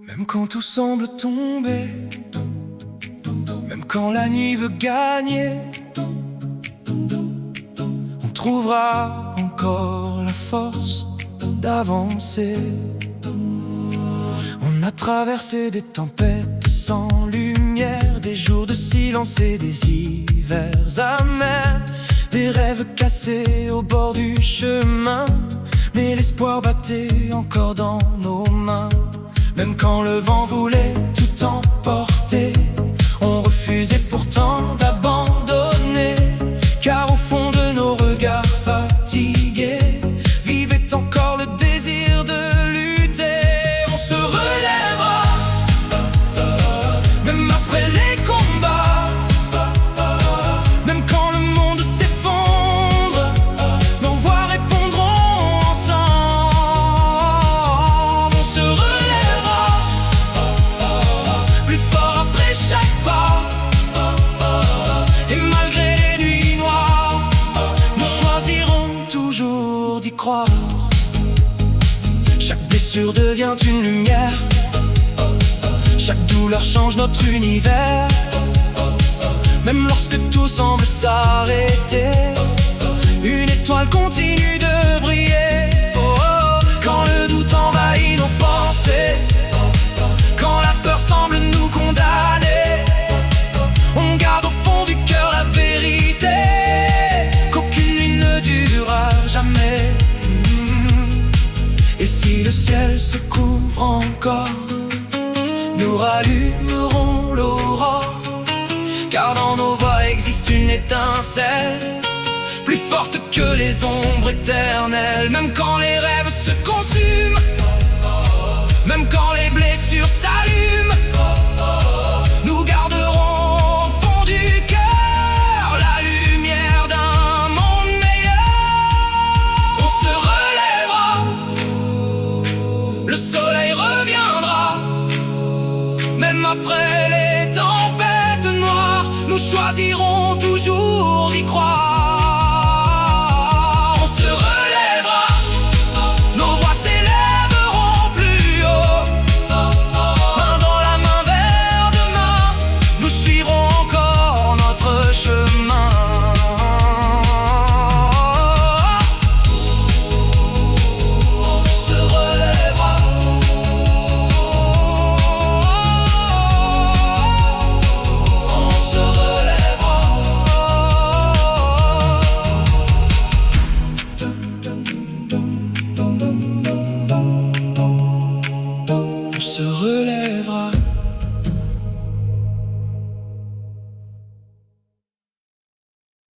Même quand tout semble tomber, même quand la nuit veut gagner, on trouvera encore la force d'avancer. On a traversé des tempêtes sans lumière, des jours de silence et des hivers amers, des rêves cassés au bord du chemin, mais l'espoir battait encore dans nos mains. Même quand le vent voulait tout emporter, on refusait pourtant d'abandonner, car au fond de nos regards fatigués vivait encore le désir de lutter. On se relèvera, même après les combats, même quand le monde s'effondre, nos voix répondront ensemble. On se relèvera, plus fort après chaque pas, et malgré les nuits noires, nous choisirons toujours d'y croire. Chaque blessure devient une lumière, chaque douleur change notre univers. Même lorsque tout semble s'arrêter, une étoile continue de briller. Oh, oh. Quand le doute envahit nos pensées, quand la peur semble nous condamner, on garde au fond du cœur la vérité, qu'aucune nuit ne durera jamais. Et si le ciel se couvre encore, nous rallumerons l'aurore, car dans nos voix existe une étincelle plus forte que les ombres éternelles. Même quand les rêves se consument, même quand les blessures s'allument, nous garderons au fond du cœur la lumière d'un monde meilleur. On se relèvera, le soleil reviendra, même après les tempêtes noires, nous choisirons toujours d'y croire. On se relèvera, nos voix s'élèveront plus haut, main dans la main vers demain, nous suivrons encore notre chemin. On se relèvera, on se relèvera. On se relève.